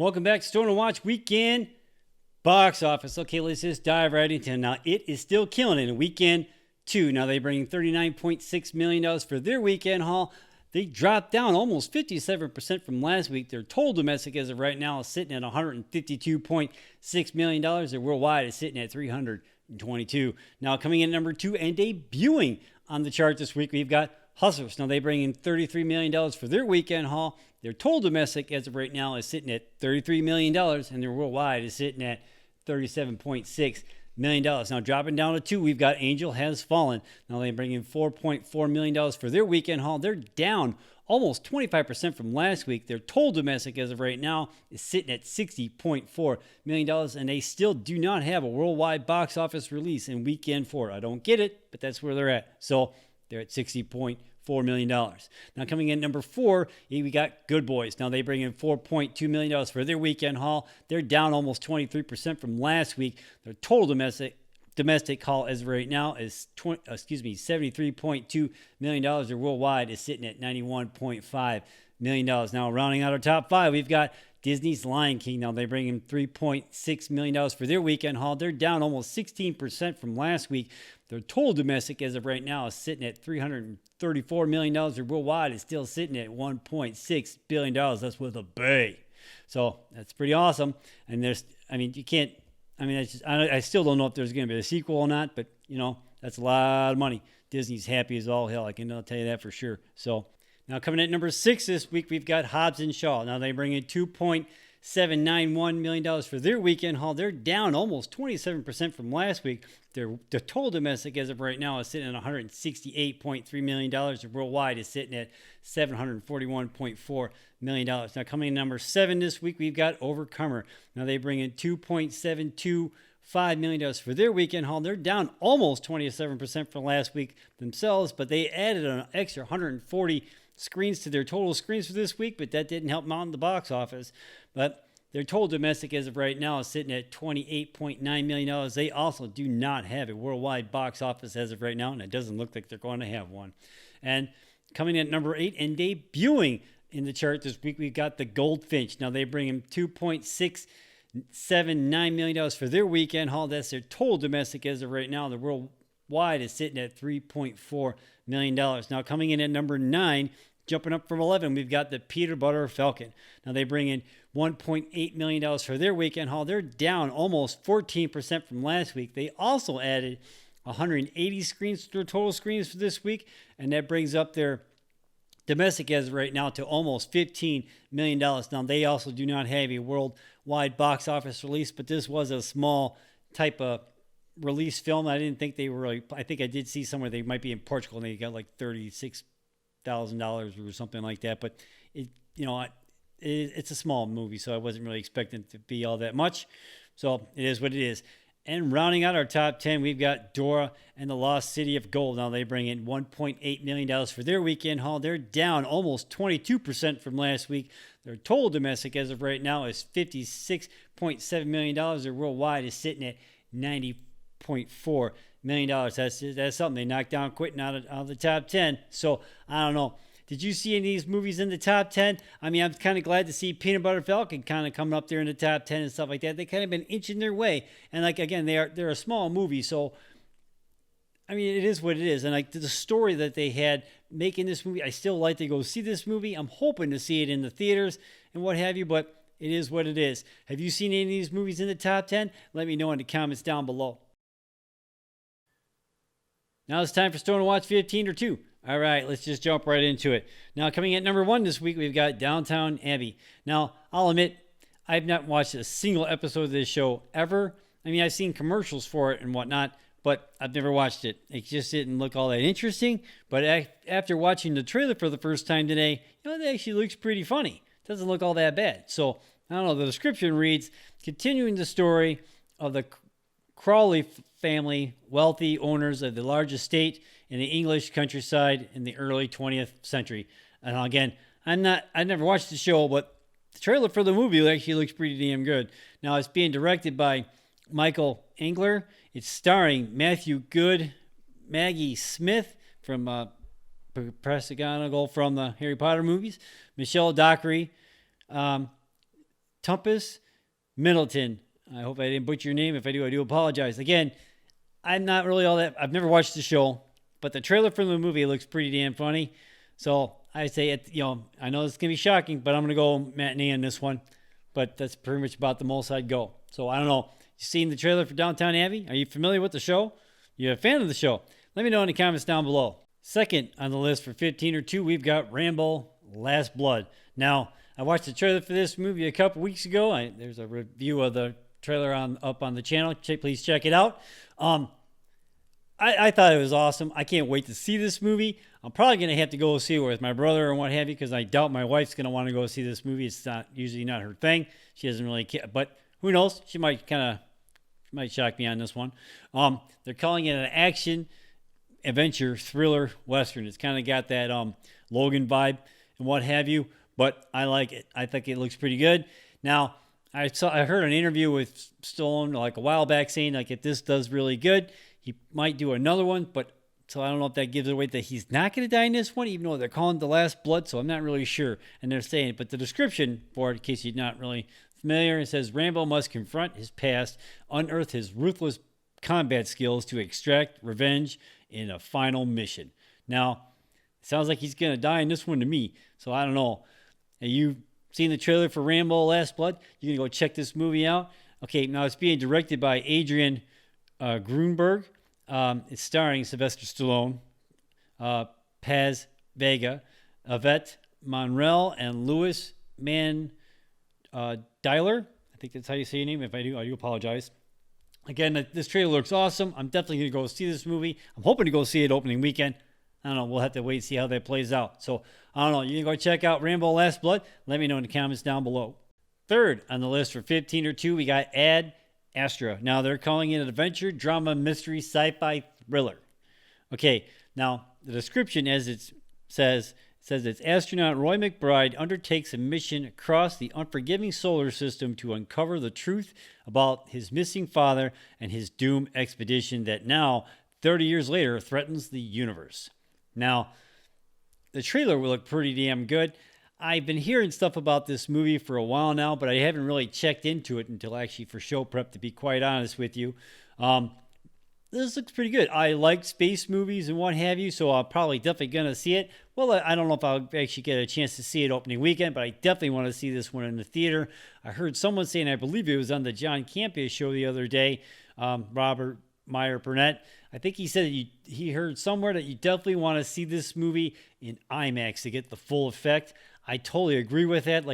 Welcome back to Store & Watch Weekend Box Office. Okay, let's just dive right into it. Now, it is still killing it in Weekend 2. Now, they bring $39.6 million for their weekend haul. They dropped down almost 57% from last week. Their total domestic as of right now is sitting at $152.6 million. Their worldwide is sitting at $322. Now, coming in at number 2 and debuting on the chart this week, we've got Hustlers. Now, they bring in $33 million for their weekend haul. Their total domestic as of right now is sitting at $33 million, and their worldwide is sitting at $37.6 million. Now, dropping down to 2, we've got Angel Has Fallen. Now, they bring in $4.4 million for their weekend haul. They're down almost 25% from last week. Their total domestic as of right now is sitting at $60.4 million, and they still do not have a worldwide box office release in weekend 4. I don't get it, but that's where they're at. So they're at $60.4 million. Now, coming in number 4, we got Good Boys. Now, they bring in $4.2 million for their weekend haul. They're down almost 23% from last week. Their total domestic haul as of right now is $73.2 million. Their worldwide is sitting at $91.5 million. Now, rounding out our top 5, we've got Disney's Lion King. Now, they bring in $3.6 million for their weekend haul. They're down almost 16% from last week. Their total domestic as of right now is sitting at $334 million. Their worldwide is still sitting at $1.6 billion. That's with a bay. So that's pretty awesome. And I still don't know if there's going to be a sequel or not, but, that's a lot of money. Disney's happy as all hell. I'll tell you that for sure. So now coming at number 6 this week, we've got Hobbs&Shaw. Now they bring in $2.791 million for their weekend haul. They're down almost 27% from last week. Their total domestic as of right now is sitting at $168.3 million. Their worldwide is sitting at $741.4 million. Now coming in number 7 this week, we've got Overcomer. Now they bring in $2.725 million for their weekend haul. They're down almost 27% from last week themselves, but they added an extra 140 screens to their total screens for this week, but that didn't help them out in the box office. But their total domestic as of right now is sitting at $28.9 million. They also do not have a worldwide box office as of right now, and it doesn't look like they're going to have one. And coming in at number 8 and debuting in the chart this week, we've got the Goldfinch. Now they bring in $2.679 million for their weekend haul. That's their total domestic as of right now. The worldwide is sitting at $3.4 million. Now coming in at number 9, jumping up from 11, we've got the Peanut Butter Falcon. Now they bring in $1.8 million for their weekend haul. They're down almost 14% from last week. They also added 180 screens to their total screens for this week, and that brings up their domestic as of right now to almost $15 million. Now they also do not have a worldwide box office release, but this was a small type of release film. I didn't think they were really, I think I did see somewhere they might be in Portugal and they got like $36,000 or something like that, but it's a small movie, so I wasn't really expecting it to be all that much. So it is what it is. And rounding out our top 10, we've got Dora and the Lost City of Gold. Now they bring in $1.8 million for their weekend haul. They're down almost 22% from last week. Their total domestic as of right now is $56.7 million. Their worldwide is sitting at $90.4 million. That's something. They knocked down quitting out of the top 10. So I don't know. Did you see any of these movies in the top 10? I mean, I'm kind of glad to see Peanut Butter Falcon kind of coming up there in the top 10 and stuff like that. They kind of been inching their way. And again, they're a small movie. So, I mean, it is what it is. And the story that they had making this movie, I still like to go see this movie. I'm hoping to see it in the theaters and what have you, but it is what it is. Have you seen any of these movies in the top 10? Let me know in the comments down below. Now it's time for Store & Watch 15 or 2. All right, let's just jump right into it. Now, coming at number 1 this week, we've got Downton Abbey. Now, I'll admit, I've not watched a single episode of this show ever. I mean, I've seen commercials for it and whatnot, but I've never watched it. It just didn't look all that interesting. But after watching the trailer for the first time today, it actually looks pretty funny. It doesn't look all that bad. So, I don't know, the description reads, continuing the story of the Crawley family, wealthy owners of the largest estate in the English countryside in the early 20th century. And again, I never watched the show, but the trailer for the movie actually looks pretty damn good. Now, it's being directed by Michael Engler. It's starring Matthew Goode, Maggie Smith from Prestagonal from the Harry Potter movies, Michelle Dockery, Tuppence Middleton. I hope I didn't butcher your name. If I do apologize. Again, I'm not really all that. I've never watched the show, but the trailer for the movie looks pretty damn funny. So I say, I know it's going to be shocking, but I'm going to go matinee on this one. But that's pretty much about the most I'd go. So I don't know. You seen the trailer for Downton Abbey? Are you familiar with the show? You're a fan of the show? Let me know in the comments down below. Second on the list for 15 or 2, we've got Rambo Last Blood. Now, I watched the trailer for this movie a couple weeks ago. There's a review of the trailer up on the channel. Please check it out. I thought it was awesome. I can't wait to see this movie. I'm probably going to have to go see it with my brother and what have you, because I doubt my wife's going to want to go see this movie. It's usually not her thing. She doesn't really care, but who knows? She might shock me on this one. They're calling it an action adventure thriller western. It's kind of got that Logan vibe and what have you, but I like it. I think it looks pretty good. Now, I heard an interview with Stallone like a while back saying like if this does really good, he might do another one, but so I don't know if that gives it away that he's not going to die in this one, even though they're calling it The Last Blood, so I'm not really sure. And they're saying, but the description for it, in case you're not really familiar, it says Rambo must confront his past, unearth his ruthless combat skills to extract revenge in a final mission. Now, it sounds like he's going to die in this one to me, so I don't know. Have you seen the trailer for Rambo Last Blood? You can go check this movie out. Okay, now it's being directed by Adrian Grunberg. It's starring Sylvester Stallone, Paz Vega, Yvette Monreal, and Louis Deiler. I think that's how you say your name. If I do apologize. Again, this trailer looks awesome. I'm definitely going to go see this movie. I'm hoping to go see it opening weekend. I don't know. We'll have to wait and see how that plays out. So, I don't know. You can go check out Rambo Last Blood. Let me know in the comments down below. Third on the list for 15 or 2, we got Ad Astra. Now, they're calling it an adventure, drama, mystery, sci-fi thriller. Okay, now, the description as it says it's astronaut Roy McBride undertakes a mission across the unforgiving solar system to uncover the truth about his missing father and his doomed expedition that now, 30 years later, threatens the universe. Now, the trailer will look pretty damn good. I've been hearing stuff about this movie for a while now, but I haven't really checked into it until actually for show prep, to be quite honest with you. This looks pretty good. I like space movies and what have you, so I'm probably definitely going to see it. Well, I don't know if I'll actually get a chance to see it opening weekend, but I definitely want to see this one in the theater. I heard someone saying, I believe it was on the John Campea show the other day, Robert Meyer Burnett. I think he said he heard somewhere that you definitely want to see this movie in IMAX to get the full effect. I totally agree with that.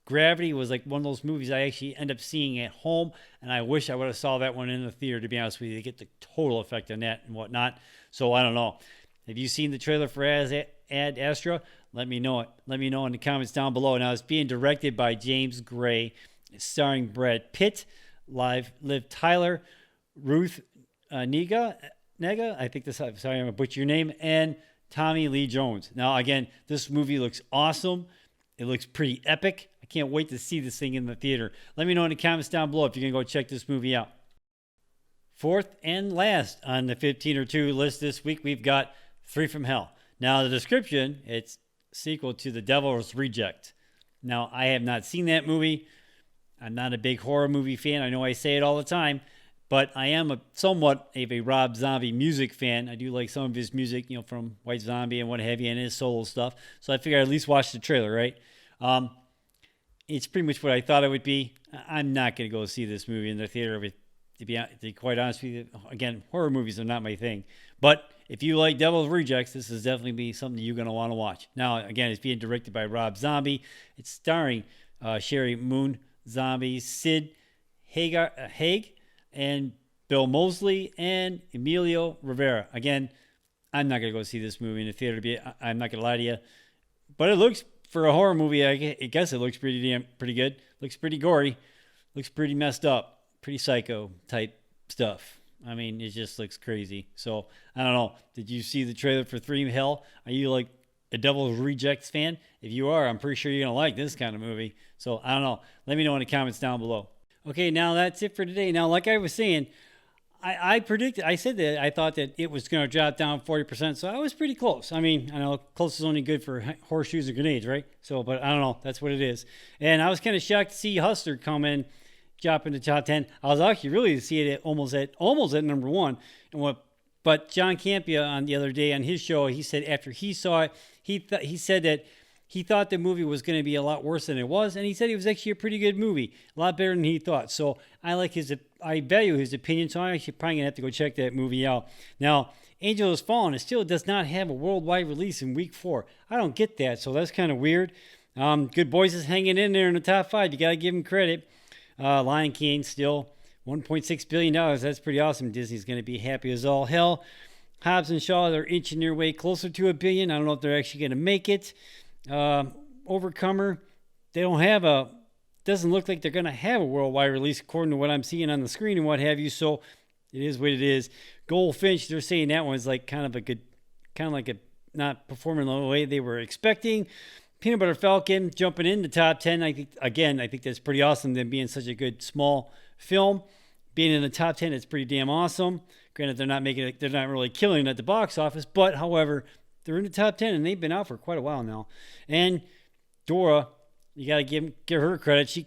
Gravity was like one of those movies I actually end up seeing at home, and I wish I would have saw that one in the theater, to be honest with you, to get the total effect on that and whatnot. So I don't know. Have you seen the trailer for Ad Astra? Let me know it. Let me know in the comments down below. Now, it's being directed by James Gray. It's starring Brad Pitt, Liv Tyler, Ruth Nega. I think this. Sorry, I'm gonna butcher your name. And Tommy Lee Jones. Now, again, this movie looks awesome. It looks pretty epic. I can't wait to see this thing in the theater. Let me know in the comments down below if you're going to go check this movie out. Fourth and last on the 15 or 2 list this week, we've got Three from Hell. Now, the description, it's a sequel to The Devil's Reject. Now, I have not seen that movie. I'm not a big horror movie fan. I know I say it all the time, but I am somewhat of a Rob Zombie music fan. I do like some of his music, from White Zombie and what have you, and his solo stuff. So I figured I'd at least watch the trailer, right? It's pretty much what I thought it would be. I'm not going to go see this movie in the theater. To be quite honest with you, again, horror movies are not my thing. But if you like Devil's Rejects, this is definitely be something you're going to want to watch. Now, again, it's being directed by Rob Zombie. It's starring Sherry Moon Zombie, Sid Haig, and Bill Moseley, and Emilio Rivera. Again, I'm not going to go see this movie in the theater. I'm not going to lie to you. But it looks, for a horror movie, I guess it looks pretty good. Looks pretty gory. Looks pretty messed up. Pretty psycho type stuff. I mean, it just looks crazy. So, I don't know. Did you see the trailer for Three from Hell? Are you like a Devil's Rejects fan? If you are, I'm pretty sure you're going to like this kind of movie. So, I don't know. Let me know in the comments down below. Okay, now that's it for today. Now, like I was saying, I predicted, I said that I thought that it was going to drop down 40%. So I was pretty close. I mean, I know close is only good for horseshoes and grenades, right? So, but I don't know. That's what it is. And I was kind of shocked to see Hustler come in, drop into top 10. I was actually really to see it at almost at number one. But John Campia on the other day on his show, he said after he saw it, he said that he thought the movie was going to be a lot worse than it was, and he said it was actually a pretty good movie, a lot better than he thought. So I value his opinion, so I'm actually probably going to have to go check that movie out. Now, Angel Has Fallen, it still does not have a worldwide release in week 4. I don't get that, so that's kind of weird. Good Boys is hanging in there in the top 5. You got to give him credit. Lion King still $1.6 billion. That's pretty awesome. Disney's going to be happy as all hell. Hobbs and Shaw, they're inching their way closer to $1 billion. I don't know if they're actually going to make it. Overcomer, they don't have doesn't look like they're going to have a worldwide release according to what I'm seeing on the screen and what have you. So it is what it is. Goldfinch, they're saying that one's like kind of like a not performing the way they were expecting. Peanut Butter Falcon jumping in the top 10. I think that's pretty awesome. Them being such a good small film, being in the top 10, it's pretty damn awesome. Granted, they're not really killing at the box office, but however, they're in the top 10 and they've been out for quite a while now. And Dora, you got to give her credit. She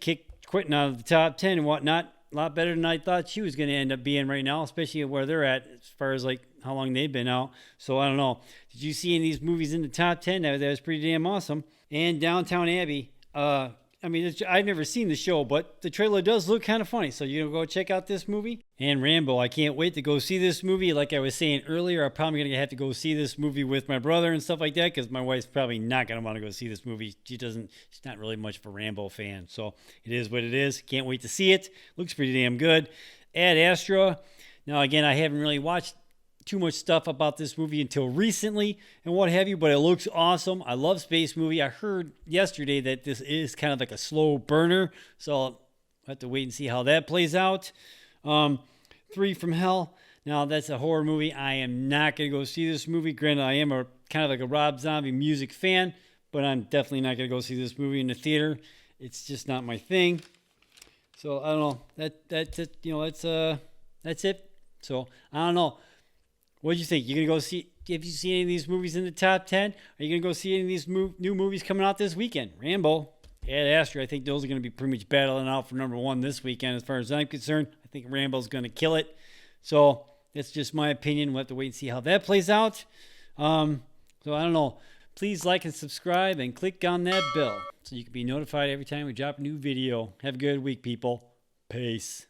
quitting out of the top 10 and whatnot. A lot better than I thought she was going to end up being right now, especially where they're at as far as like how long they've been out. So I don't know. Did you see any of these movies in the top 10? That was pretty damn awesome. And Downton Abbey. I've never seen the show, but the trailer does look kind of funny. So you go check out this movie. And Rambo, I can't wait to go see this movie. Like I was saying earlier, I'm probably going to have to go see this movie with my brother and stuff like that because my wife's probably not going to want to go see this movie. She's not really much of a Rambo fan. So it is what it is. Can't wait to see it. Looks pretty damn good. Ad Astra. Now, again, I haven't really watched too much stuff about this movie until recently and what have you, but it looks awesome. I love space movie. I heard yesterday that this is kind of like a slow burner, so I'll have to wait and see how that plays out. 3 from Hell. Now, that's a horror movie. I am not going to go see this movie. Granted, I am a kind of like a Rob Zombie music fan, but I'm definitely not going to go see this movie in the theater. It's just not my thing. So I don't know. That's it. That's it. So I don't know. What do you think? You gonna go see? If you see any of these movies in the top 10, are you gonna go see any of these new movies coming out this weekend? Rambo, Ad Astra. I think those are gonna be pretty much battling out for number 1 this weekend, as far as I'm concerned. I think Rambo's gonna kill it. So that's just my opinion. We'll have to wait and see how that plays out. So I don't know. Please like and subscribe and click on that bell so you can be notified every time we drop a new video. Have a good week, people. Peace.